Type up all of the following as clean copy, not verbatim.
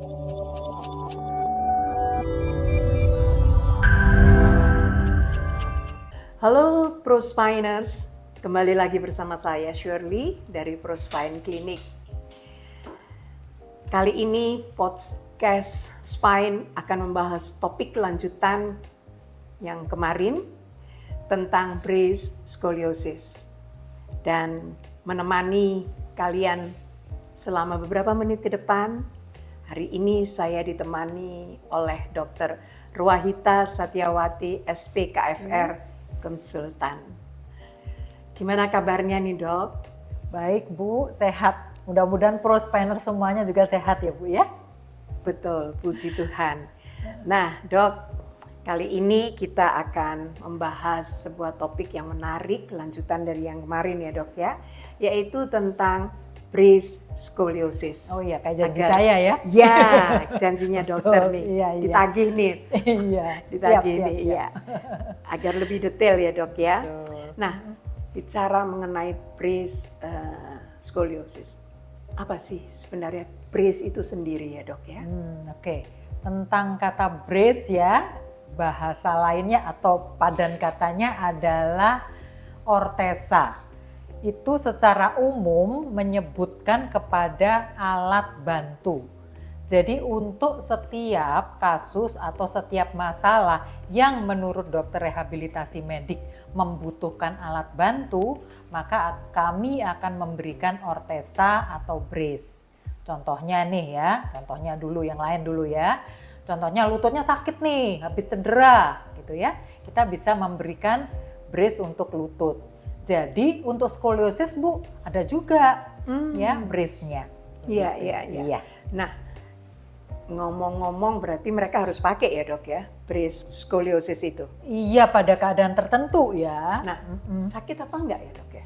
Halo ProSpiners, kembali lagi bersama saya Shirley dari ProSpine Clinic. Kali ini podcast Spine akan membahas topik lanjutan yang kemarin tentang brace scoliosis. Dan menemani kalian selama beberapa menit ke depan, hari ini saya ditemani oleh Dr. Ruwahita Satyawati, SPKFR, konsultan. Gimana kabarnya nih, Dok? Baik, Bu, sehat. Mudah-mudahan ProSpiner semuanya juga sehat ya, Bu ya. Betul, puji Tuhan. Nah, Dok, kali ini kita akan membahas sebuah topik yang menarik, lanjutan dari yang kemarin ya, Dok ya, yaitu tentang brace scoliosis. Oh iya, kayak janji saya ya. Ya, janjinya dokter nih, iya. ditagih nih. Iya, Ditagih siap. nih, iya. Agar lebih detail ya, Dok ya. Betul. Nah, bicara mengenai brace scoliosis, apa sih sebenarnya brace itu sendiri ya, Dok ya? Oke. Tentang kata brace ya, bahasa lainnya atau padan katanya adalah ortesa. Itu secara umum menyebutkan kepada alat bantu. Jadi untuk setiap kasus atau setiap masalah yang menurut dokter rehabilitasi medik membutuhkan alat bantu, maka kami akan memberikan ortesa atau brace. Contohnya nih ya, contohnya dulu yang lain dulu ya. Contohnya lututnya sakit nih, habis cedera gitu ya. Kita bisa memberikan brace untuk lutut. Jadi untuk skoliosis Bu ada juga ya brace-nya. Iya. Nah, ngomong-ngomong berarti mereka harus pakai ya, Dok ya, brace scoliosis itu. Iya, pada keadaan tertentu ya. Nah, sakit apa enggak ya, Dok ya?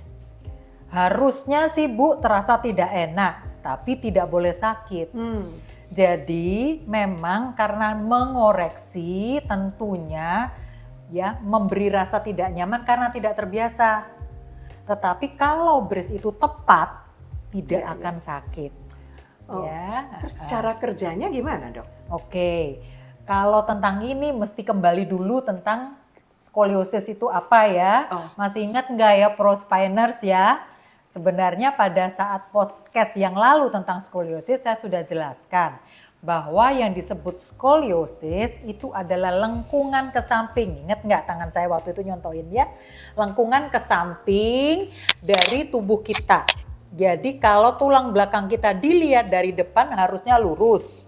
Harusnya sih Bu terasa tidak enak, tapi tidak boleh sakit. Jadi memang karena mengoreksi tentunya ya memberi rasa tidak nyaman karena tidak terbiasa. Tetapi kalau brace itu tepat, tidak akan sakit. Oh, ya. Terus cara kerjanya gimana, Dok? Oke, kalau tentang ini mesti kembali dulu tentang skoliosis itu apa ya. Masih ingat nggak ya ProSpiners ya? Sebenarnya pada saat podcast yang lalu tentang skoliosis saya sudah jelaskan bahwa yang disebut skoliosis itu adalah lengkungan ke samping. Ingat nggak tangan saya waktu itu nyontohin ya? Lengkungan ke samping dari tubuh kita. Jadi kalau tulang belakang kita dilihat dari depan harusnya lurus.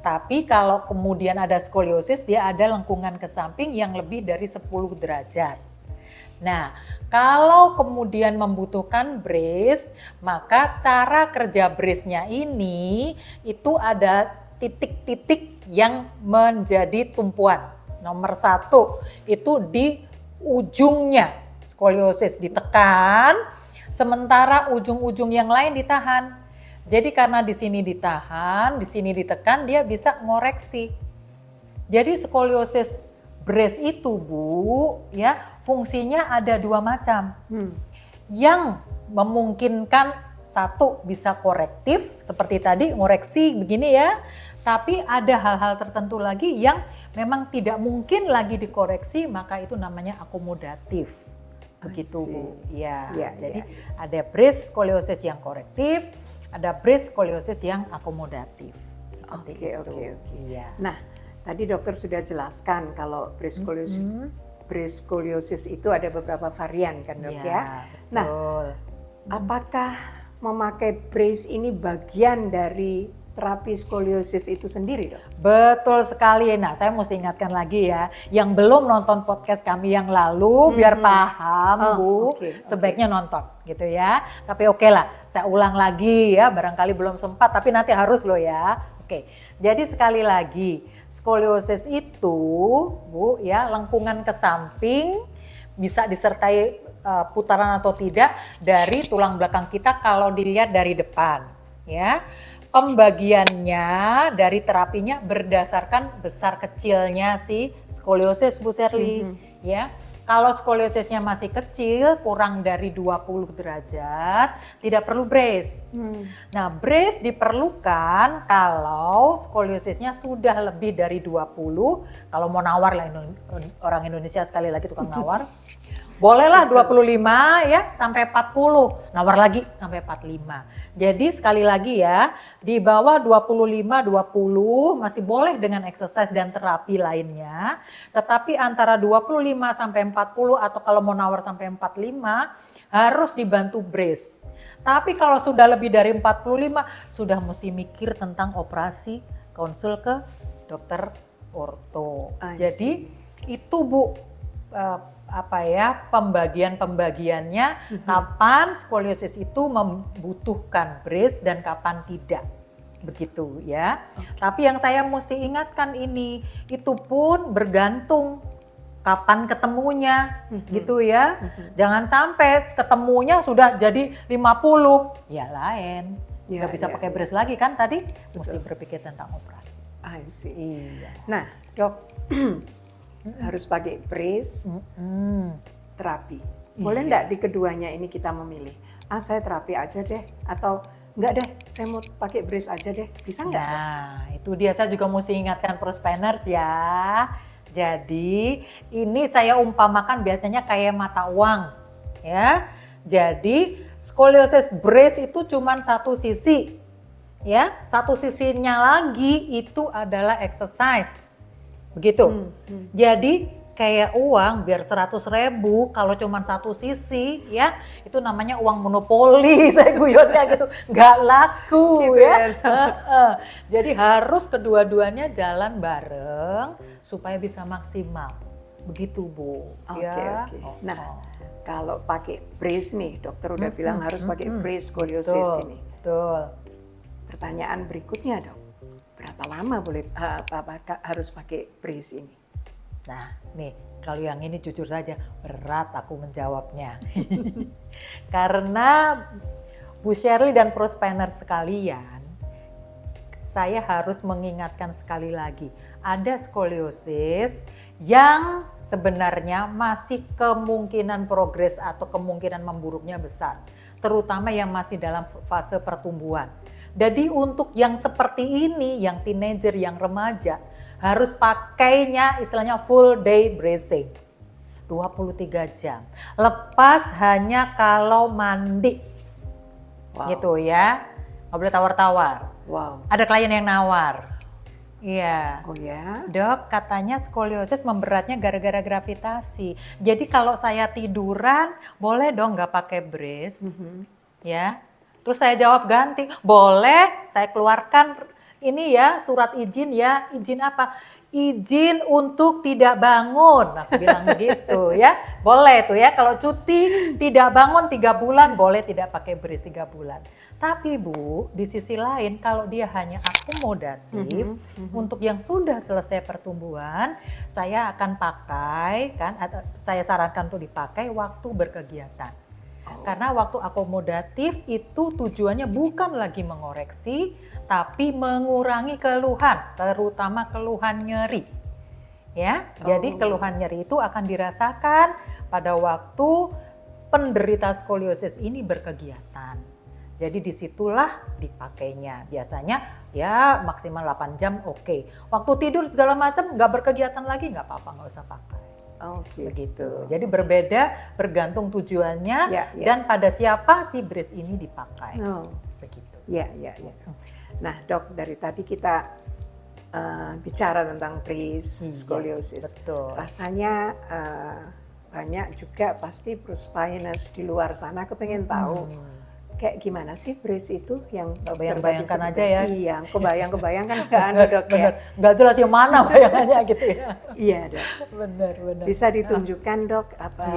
Tapi kalau kemudian ada skoliosis dia ada lengkungan ke samping yang lebih dari 10 derajat. Nah, kalau kemudian membutuhkan brace, maka cara kerja brace-nya ini itu ada titik-titik yang menjadi tumpuan. Nomor 1 itu di ujungnya skoliosis ditekan, sementara ujung-ujung yang lain ditahan. Jadi karena di sini ditahan, di sini ditekan, dia bisa ngoreksi. Jadi skoliosis brace itu Bu, ya fungsinya ada 2 macam. Yang memungkinkan satu bisa korektif seperti tadi ngoreksi begini ya. Tapi ada hal-hal tertentu lagi yang memang tidak mungkin lagi dikoreksi, maka itu namanya akomodatif. Begitu Bu. Ya, jadi ada brace skoliosis yang korektif, ada brace skoliosis yang akomodatif. Seperti itu. Oke. Iya. Nah, tadi dokter sudah jelaskan kalau brace scoliosis itu ada beberapa varian kan, Dok ya. Betul. Nah, apakah memakai brace ini bagian dari terapi skoliosis itu sendiri, Dok? Betul sekali. Nah, saya mesti ingatkan lagi ya, yang belum nonton podcast kami yang lalu biar paham Bu, sebaiknya nonton gitu ya. Tapi oke lah, saya ulang lagi ya, barangkali belum sempat tapi nanti harus loh ya. Oke. Jadi sekali lagi, skoliosis itu Bu ya, lengkungan ke samping bisa disertai putaran atau tidak dari tulang belakang kita kalau dilihat dari depan ya. Pembagiannya dari terapinya berdasarkan besar kecilnya si skoliosis Bu Shirley ya. Kalau skoliosisnya masih kecil, kurang dari 20 derajat, tidak perlu brace. Nah, brace diperlukan kalau skoliosisnya sudah lebih dari 20, kalau mau nawar lah, orang Indonesia sekali lagi tukang nawar. Bolehlah 25 ya sampai 40, nawar lagi sampai 45. Jadi sekali lagi ya, di bawah 25-20 masih boleh dengan exercise dan terapi lainnya. Tetapi antara 25 sampai 40 atau kalau mau nawar sampai 45 harus dibantu brace. Tapi kalau sudah lebih dari 45 sudah mesti mikir tentang operasi, konsul ke dokter orto. Jadi itu Bu, pembagiannya kapan skoliosis itu membutuhkan brace dan kapan tidak, begitu ya. Tapi yang saya mesti ingatkan ini, itu pun bergantung kapan ketemunya, gitu ya. Jangan sampai ketemunya sudah jadi 50, ya lain. Nggak bisa pakai brace lagi kan tadi, mesti berpikir tentang operasi. I see. Iya. Nah dok, harus pakai brace, terapi. Boleh enggak di keduanya ini kita memilih? Saya terapi aja deh, atau enggak deh, saya mau pakai brace aja deh. Bisa enggak? Nah, itu dia, saya juga mesti ingatkan prospanners ya. Jadi, ini saya umpamakan biasanya kayak mata uang, ya. Jadi, scoliosis brace itu cuma satu sisi, ya. Satu sisinya lagi itu adalah exercise. Begitu. Jadi kayak uang biar 100.000 kalau cuma satu sisi ya, itu namanya uang monopoli saya guyonnya gitu, nggak laku gitu ya. Jadi harus kedua-duanya jalan bareng supaya bisa maksimal. Begitu Bu. Oke. Nah, kalau pakai brace nih, dokter udah bilang harus pakai brace scoliosis ini. Betul. Pertanyaan berikutnya dok, berapa lama boleh harus pakai brace ini? Nah, nih kalau yang ini jujur saja berat aku menjawabnya. Karena Bu Shirley dan prospanners sekalian, saya harus mengingatkan sekali lagi, ada skoliosis yang sebenarnya masih kemungkinan progres atau kemungkinan memburuknya besar, terutama yang masih dalam fase pertumbuhan. Jadi untuk yang seperti ini, yang teenager, yang remaja, harus pakainya istilahnya full day bracing. 23 jam. Lepas hanya kalau mandi. Gitu ya. Nggak boleh tawar-tawar. Wow. Ada klien yang nawar. Iya. Oh ya? Dok, katanya skoliosis memberatnya gara-gara gravitasi. Jadi kalau saya tiduran, boleh dong nggak pakai brace. Ya. Terus saya jawab ganti, boleh saya keluarkan ini ya surat izin ya, izin apa? Izin untuk tidak bangun, aku bilang begitu ya. Boleh tuh ya, kalau cuti tidak bangun 3 bulan, boleh tidak pakai brace 3 bulan. Tapi Bu, di sisi lain kalau dia hanya akomodatif, untuk yang sudah selesai pertumbuhan, saya akan pakai kan, atau saya sarankan untuk dipakai waktu berkegiatan. Karena waktu akomodatif itu tujuannya bukan lagi mengoreksi, tapi mengurangi keluhan, terutama keluhan nyeri. Ya, jadi keluhan nyeri itu akan dirasakan pada waktu penderita skoliosis ini berkegiatan. Jadi disitulah dipakainya. Biasanya ya maksimal 8 jam oke. Waktu tidur segala macam nggak berkegiatan lagi nggak apa-apa, nggak usah pakai. Begitu. Jadi berbeda bergantung tujuannya dan pada siapa si brace ini dipakai. Begitu. Ya. Nah dok, dari tadi kita bicara tentang brace, scoliosis. Betul. Rasanya banyak juga pasti prospanners di luar sana kepengen tahu kayak gimana sih brace itu yang bayang-bayangkan aja ya. Iya, kebayang-kebayang kan nggak ada dok ya. Nggak jelas yang mana bayangannya gitu ya. Iya dok. Benar. Bisa ditunjukkan dok apa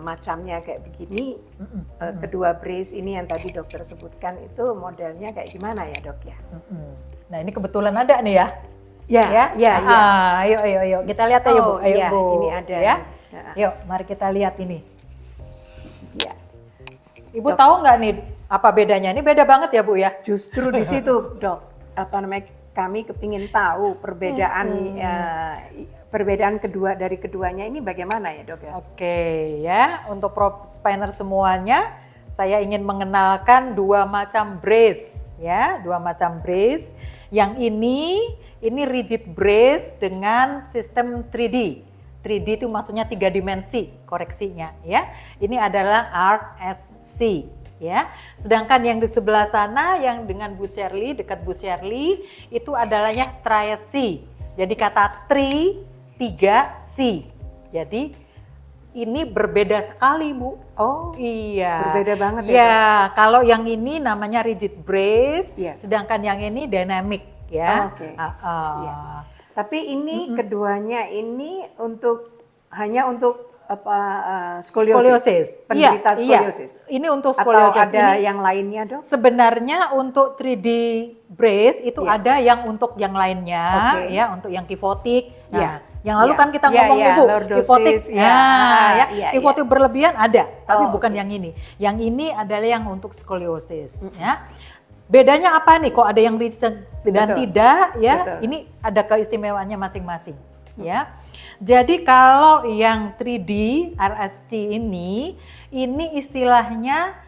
macamnya kayak begini. Kedua brace ini yang tadi dokter sebutkan itu modelnya kayak gimana ya dok ya? Nah ini kebetulan ada nih ya. Ya. Ayo kita lihat aja Bu. Ayo Bu. Ini ada. Ya. Yuk mari kita lihat ini. Ya. Ibu tahu nggak nih apa bedanya? Ini beda banget ya Bu ya? Justru di situ dok, kami kepingin tahu perbedaan perbedaan dari keduanya ini bagaimana ya dok ya? Oke ya, untuk prospiner semuanya, saya ingin mengenalkan dua macam brace ya, dua macam brace. Yang ini rigid brace dengan sistem 3D. 3D itu maksudnya 3 dimensi koreksinya ya. Ini adalah RSC. Ya, sedangkan yang di sebelah sana yang dengan Bu Shirley, dekat Bu Shirley itu adalahnya TRIAC. Jadi kata 3C. Jadi ini berbeda sekali Bu. Oh iya. Berbeda banget ya. Ya, kalau yang ini namanya rigid brace, yeah. sedangkan yang ini dynamic ya. Oke. Yeah. Tapi ini keduanya ini hanya untuk skoliosis. Penderita skoliosis. Iya. Ini untuk skoliosis. Atau ada yang lainnya dok? Sebenarnya untuk 3D brace itu ada yang untuk yang lainnya, ya untuk yang kifotik. Nah, yang lalu kan kita ngomong Bu, kifotik. Kifotik berlebihan ada, tapi bukan yang ini. Yang ini adalah yang untuk skoliosis. Ya. Bedanya apa nih? Kok ada yang rigid dan tidak? Ya, ini ada keistimewaannya masing-masing. Ya. Jadi kalau yang 3D RSC ini istilahnya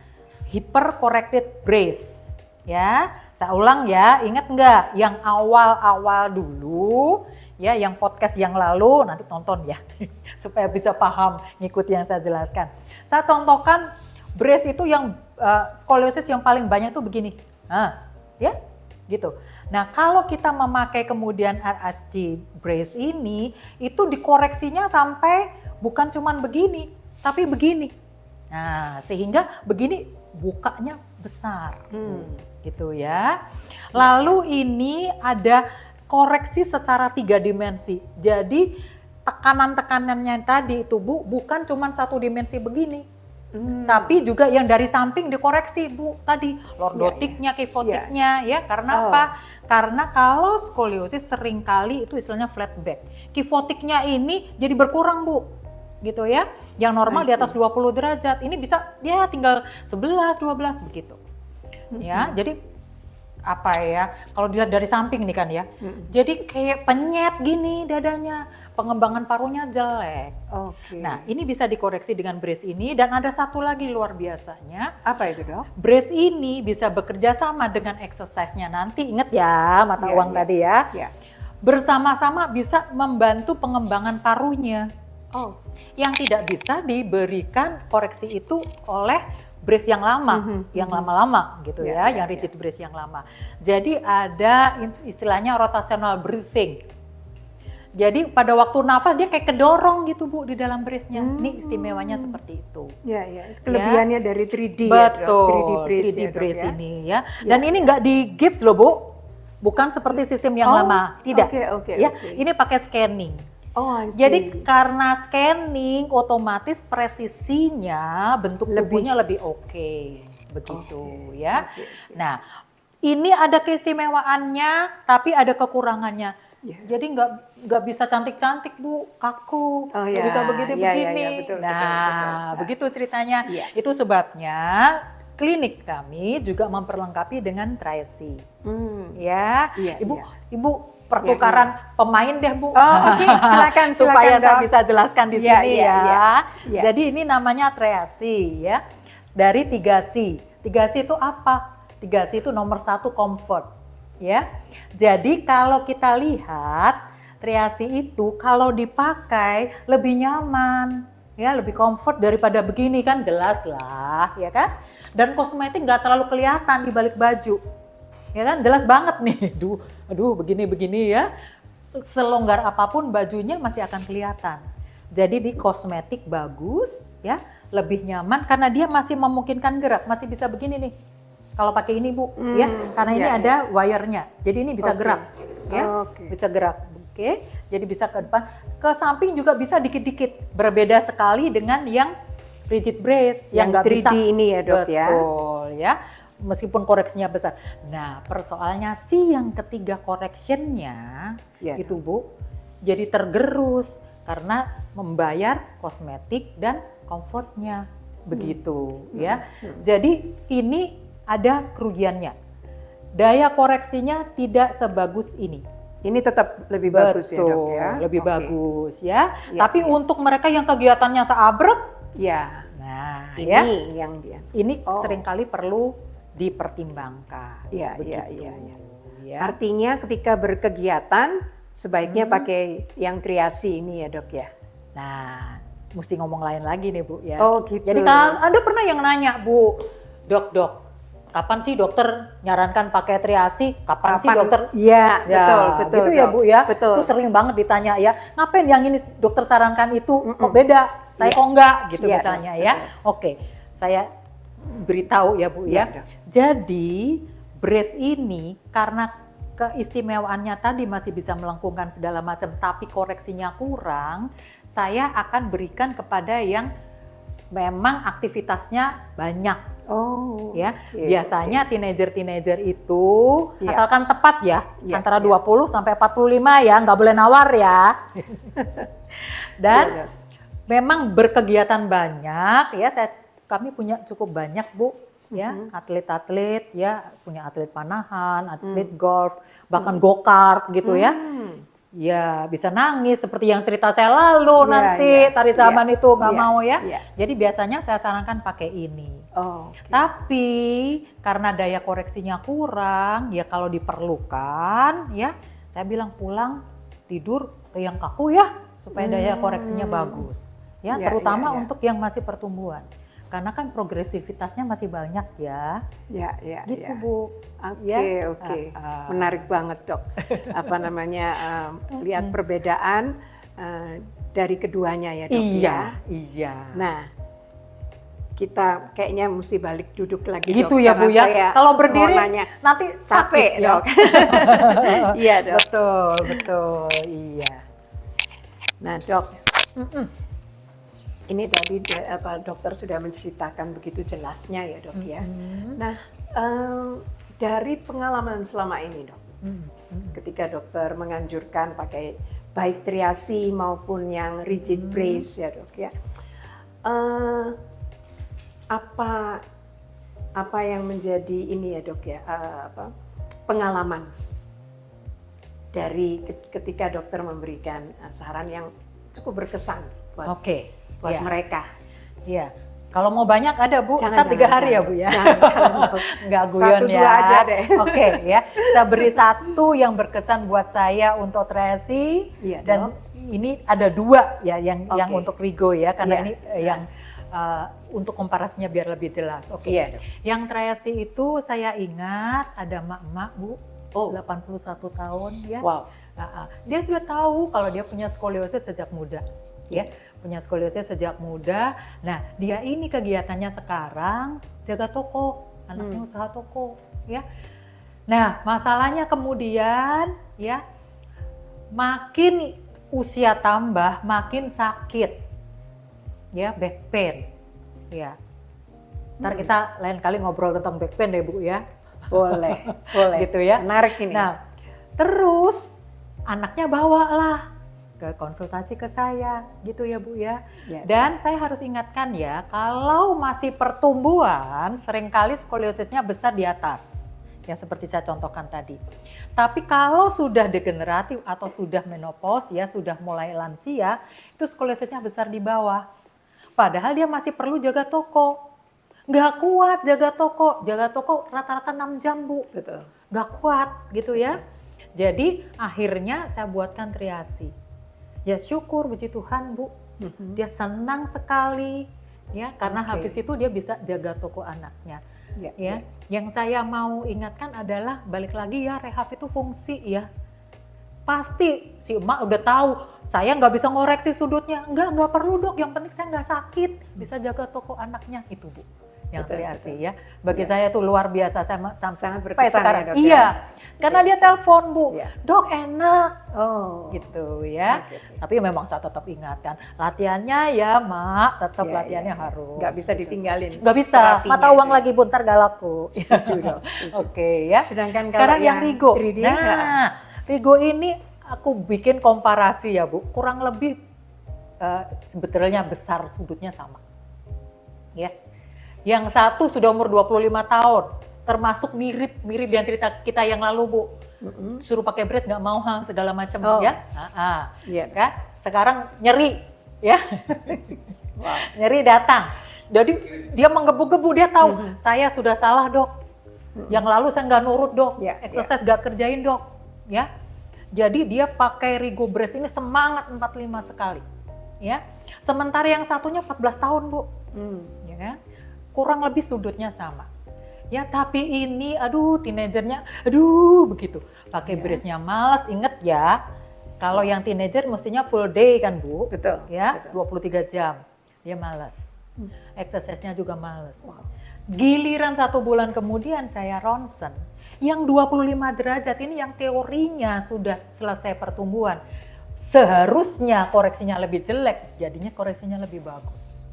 hyper-corrected brace. Ya, saya ulang ya, ingat nggak? Yang awal-awal dulu, ya, yang podcast yang lalu nanti tonton ya, supaya bisa paham ngikut yang saya jelaskan. Saya contohkan brace itu yang skoliosis yang paling banyak tuh begini, ya, gitu. Nah, kalau kita memakai kemudian RSC brace ini, itu dikoreksinya sampai bukan cuman begini, tapi begini. Nah, sehingga begini bukanya besar, gitu ya. Lalu ini ada koreksi secara 3 dimensi. Jadi tekanan-tekanannya tadi itu Bu, bukan cuman 1 dimensi begini. Tapi juga yang dari samping dikoreksi Bu tadi lordotiknya, kifotiknya ya. Karena apa? Karena kalau skoliosis seringkali itu istilahnya flat back. Kifotiknya ini jadi berkurang Bu, gitu ya. Yang normal di atas 20 derajat, ini bisa ya tinggal 11, 12 begitu. Ya, jadi apa ya? Kalau dilihat dari samping nih kan ya. Jadi kayak penyet gini dadanya. Pengembangan parunya jelek. Nah, ini bisa dikoreksi dengan brace ini dan ada satu lagi luar biasanya. Apa itu dok? Brace ini bisa bekerja sama dengan exercise-nya nanti. Ingat ya mata uang tadi ya. Bersama-sama bisa membantu pengembangan parunya. Yang tidak bisa diberikan koreksi itu oleh brace yang lama, yang lama-lama gitu yang rigid brace yang lama. Jadi ada istilahnya rotational breathing. Jadi pada waktu nafas dia kayak kedorong gitu Bu di dalam brace-nya. Ini istimewanya seperti itu. Ya. Kelebihannya dari 3D. Betul, 3D brace ini ya. Dan ini nggak di gips loh Bu. Bukan seperti sistem yang lama, tidak. Ini pakai scanning. Jadi karena scanning otomatis presisinya bentuk tubuhnya lebih begitu ya. Nah, ini ada keistimewaannya tapi ada kekurangannya. Jadi nggak bisa cantik-cantik Bu, kaku, nggak bisa begini-begini. Betul. Begitu ceritanya. Itu sebabnya klinik kami juga memperlengkapi dengan TRIAC. Ibu pertukaran pemain deh Bu. Silakan supaya dok. saya bisa jelaskan di sini ya. Jadi ini namanya TRIAC ya. Dari 3C. 3C itu apa? 3C itu nomor 1 comfort. Ya, jadi kalau kita lihat TRIAC itu kalau dipakai lebih nyaman, ya lebih comfort daripada begini kan jelas lah, ya kan? Dan kosmetik nggak terlalu kelihatan di balik baju, ya kan? Jelas banget nih, aduh begini ya. Selonggar apapun bajunya masih akan kelihatan. Jadi di kosmetik bagus, ya lebih nyaman karena dia masih memungkinkan gerak, masih bisa begini nih. Kalau pakai ini Bu, ya, karena ini ada wire-nya, jadi ini bisa gerak, ya, bisa gerak, jadi bisa ke depan, ke samping juga bisa dikit-dikit, berbeda sekali dengan yang rigid brace, yang nggak bisa. 3D ini ya dok ya. Betul ya, meskipun koreksinya besar. Nah persoalannya sih yang ketiga correctionnya itu Bu, jadi tergerus karena membayar kosmetik dan comfortnya, begitu ya. Jadi ini ada kerugiannya. daya koreksinya tidak sebagus ini. Ini tetap lebih bagus ya dok ya? Lebih bagus ya. Ya, Tapi ya. untuk mereka yang kegiatannya seabrek, Ya, nah ini ya, yang dia. ini Oh. seringkali perlu dipertimbangkan. Iya, iya, Begitu, iya, iya. ya. Artinya ketika berkegiatan sebaiknya pakai yang triasi ini ya dok ya? Nah, mesti ngomong lain lagi nih Bu ya. Oh gitu. Jadi kan ada pernah yang nanya Bu, dok, kapan sih dokter nyarankan pakai triasi? Kapan sih dokter? Iya, Ya, betul, gitu ya dok. Bu ya. Betul. Itu sering banget ditanya ya, ngapain yang ini dokter sarankan itu kok beda? Saya kok enggak gitu Iya, misalnya dok, ya. betul. Oke, saya beritahu ya Bu Iya, ya. dok. Jadi brace ini karena keistimewaannya tadi masih bisa melengkungkan segala macam, tapi koreksinya kurang, saya akan berikan kepada yang memang aktivitasnya banyak. Oh, Ya, oke, biasanya teenager itu Iya. asalkan tepat ya, Iya, antara iya. 20 sampai 45 ya, nggak boleh nawar ya. Dan Iya, dok. memang berkegiatan banyak ya, kami punya cukup banyak Bu ya, atlet-atlet ya, punya atlet panahan, atlet golf, bahkan go-kart gitu ya. Ya bisa nangis seperti yang cerita saya lalu Iya, nanti iya, tari saban iya, itu nggak iya, mau ya. iya. Jadi biasanya saya sarankan pakai ini. Oh, oke. Tapi karena daya koreksinya kurang, ya kalau diperlukan ya saya bilang pulang tidur ke yang kaku ya supaya daya koreksinya bagus. Ya, Ya, terutama ya, ya. untuk yang masih pertumbuhan. Karena kan progresivitasnya masih banyak ya. Ya, ya, Gitu ya. Bu. Oke, Ya. oke. Menarik banget dok. Apa namanya, lihat perbedaan dari keduanya ya dok ya. Iya. Nah, kita kayaknya mesti balik duduk lagi Gitu dok. ya Bu karena ya. saya Kalau mau berdiri nanya. nanti Capek sakit ya. dok. Iya dok. Betul, iya. Nah dok, ini tadi dokter sudah menceritakan begitu jelasnya ya dok ya. Nah dari pengalaman selama ini dok, ketika dokter menganjurkan pakai baik triasi maupun yang rigid brace ya dok ya, apa yang menjadi ini ya dok ya, pengalaman dari ketika dokter memberikan saran yang cukup berkesan buat buat ya. mereka. Iya. Kalau mau banyak ada Bu, Jangan, ntar 3 hari ya jangan. Bu ya. Jangan. Nggak guyon 1, ya. 2 aja deh. Oke ya, saya beri 1 yang berkesan buat saya untuk triasi Iya, dan dok. ini ada 2 ya yang Oke. untuk Rigo ya karena Iya. ini yang untuk komparasinya biar lebih jelas. Oke. Iya, dok. Yang triasi itu saya ingat ada emak-emak Bu, Oh. 81 tahun ya. Wow. Dia sudah tahu kalau dia punya skoliosis sejak muda, ya, punya skoliosis sejak muda. Nah, dia ini kegiatannya sekarang jaga toko, anaknya usaha toko, ya. Nah, masalahnya kemudian, ya, makin usia tambah, makin sakit, ya, back pain, ya. Ntar kita lain kali ngobrol tentang back pain deh Bu ya. Boleh, boleh. Gitu ya. Menarik ini. Nah, terus anaknya bawalah ke konsultasi ke saya, gitu ya Bu ya. Ya, Dan saya harus ingatkan ya, kalau masih pertumbuhan, seringkali skoliosisnya besar di atas, yang seperti saya contohkan tadi. Tapi kalau sudah degeneratif atau sudah menopause, ya sudah mulai lansia, itu skoliosisnya besar di bawah. Padahal dia masih perlu jaga toko. Nggak kuat jaga toko rata-rata 6 jam Bu. betul. Nggak kuat gitu ya. Jadi akhirnya saya buatkan triasi. Ya syukur puji Tuhan Bu, dia senang sekali ya karena habis itu dia bisa jaga toko anaknya. Ya, yang saya mau ingatkan adalah balik lagi ya rehab itu fungsi ya. Pasti si emak udah tahu saya nggak bisa ngoreksi sudutnya, nggak perlu dok. Yang penting saya nggak sakit, bisa jaga toko anaknya itu Bu. Yang triasi ya. Bagi saya tuh luar biasa, saya Sangat sampai berkesan sekarang. ya, dok, Iya, karena dia telepon Bu, dok enak, gitu ya. Tapi memang saya tetap ingatkan, latihannya ya Mak, tetap latihannya harus. Nggak bisa ditinggalin. Nggak bisa, mata uang lagi Bu, ntar gak laku. Setuju dok. Oke ya. Sedangkan sekarang kalau yang Rigo. 3D, Nah, Rigo ini aku bikin komparasi ya Bu, kurang lebih sebetulnya besar sudutnya sama. Ya. Yang satu sudah umur 25 tahun, termasuk mirip yang cerita kita yang lalu Bu. Suruh pakai brace nggak mau segala macam ya. Kan? Sekarang nyeri ya. Nyeri datang. Jadi dia menggebu-gebu, dia tahu saya sudah salah dok. Yang lalu saya nggak nurut dok, exercise nggak kerjain dok. Ya. Jadi dia pakai Rigo Brace ini semangat 45 sekali. Ya. Sementara yang satunya 14 tahun Bu. Ya kan? Kurang lebih sudutnya sama. Ya tapi ini teenagernya begitu. Pakai brace-nya males, inget ya. Kalau yang teenager mestinya full day kan Bu. Betul. Ya, betul. 23 jam. Dia males. Exercise-nya juga males. Giliran 1 bulan kemudian saya ronsen. Yang 25 derajat ini yang teorinya sudah selesai pertumbuhan. Seharusnya koreksinya lebih jelek, jadinya koreksinya lebih bagus.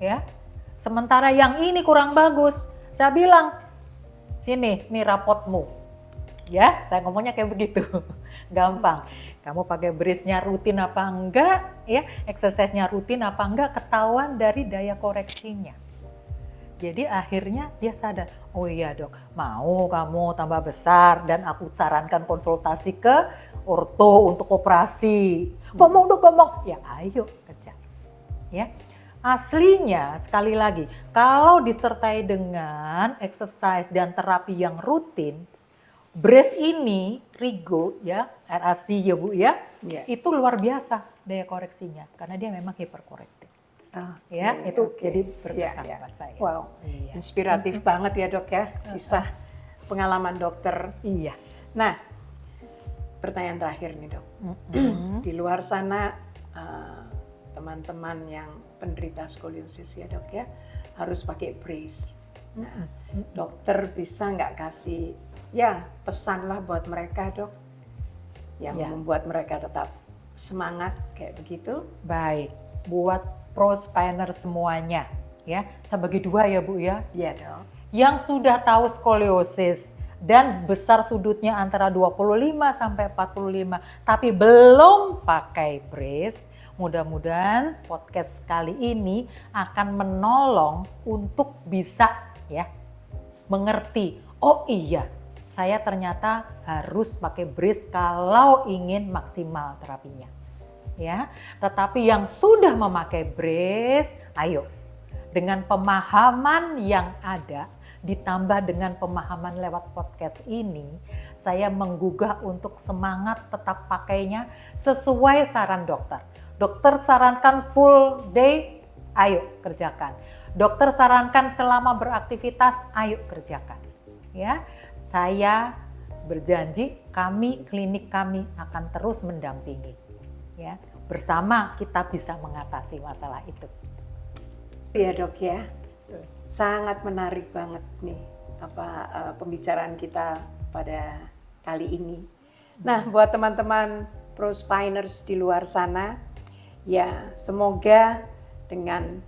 Ya. Sementara yang ini kurang bagus. Saya bilang, sini, nih rapotmu. Ya, saya ngomongnya kayak begitu. Gampang. Kamu pakai brace-nya rutin apa enggak, ya, exercise-nya rutin apa enggak, ketahuan dari daya koreksinya. Jadi akhirnya dia sadar, oh iya dok, mau kamu tambah besar dan aku sarankan konsultasi ke orto untuk operasi. Ngomong dok, ngomong. Ya ayo kejar. Ya. Aslinya sekali lagi, kalau disertai dengan exercise dan terapi yang rutin, brace ini, Rigo ya, RAC ya Bu ya, itu luar biasa daya koreksinya karena dia memang hiperkorektif. Jadi berkesan buat saya. Wow, inspiratif banget ya dok ya, kisah pengalaman dokter. Iya. Nah, pertanyaan terakhir nih dok, di luar sana teman-teman yang penderita skoliosis ya dok ya, harus pakai brace. Nah, dokter bisa nggak kasih pesan lah buat mereka dok, yang membuat mereka tetap semangat kayak begitu? Baik, buat pro spiner semuanya ya, saya bagi 2 ya Bu ya. Iya dok. Yang sudah tahu skoliosis dan besar sudutnya antara 25 sampai 45 tapi belum pakai brace, mudah-mudahan podcast kali ini akan menolong untuk bisa ya mengerti. Oh iya, saya ternyata harus pakai brace kalau ingin maksimal terapinya. Ya, tetapi yang sudah memakai brace, ayo dengan pemahaman yang ada ditambah dengan pemahaman lewat podcast ini, saya menggugah untuk semangat tetap pakainya sesuai saran dokter. Dokter sarankan full day, ayo kerjakan. Dokter sarankan selama beraktivitas, ayo kerjakan. Ya, saya berjanji klinik kami akan terus mendampingi. Ya, bersama kita bisa mengatasi masalah itu. Iya dok ya, sangat menarik banget nih pembicaraan kita pada kali ini. Nah, buat teman-teman pro spiners di luar sana, ya semoga dengan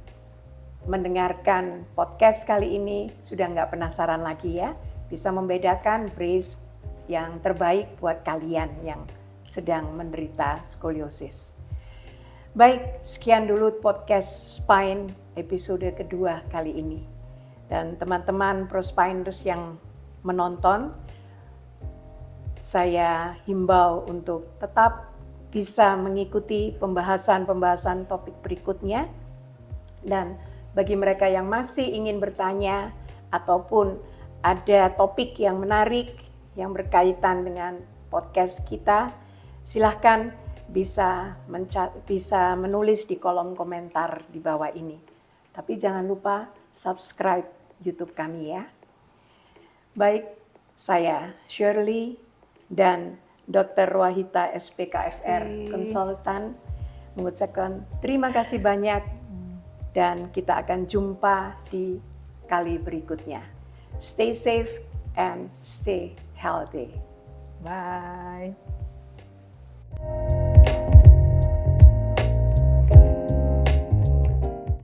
mendengarkan podcast kali ini sudah nggak penasaran lagi ya, bisa membedakan brace yang terbaik buat kalian yang sedang menderita skoliosis. Baik, sekian dulu podcast Spine episode kedua kali ini. Dan teman-teman pro spiners yang menonton, saya himbau untuk tetap bisa mengikuti pembahasan topik berikutnya. Dan bagi mereka yang masih ingin bertanya ataupun ada topik yang menarik yang berkaitan dengan podcast kita, silahkan bisa menulis di kolom komentar di bawah ini. Tapi jangan lupa subscribe YouTube kami ya. Baik, saya Shirley dan Dr. Wahita SPKFR konsultan mengucapkan terima kasih banyak dan kita akan jumpa di kali berikutnya. Stay safe and stay healthy. Bye.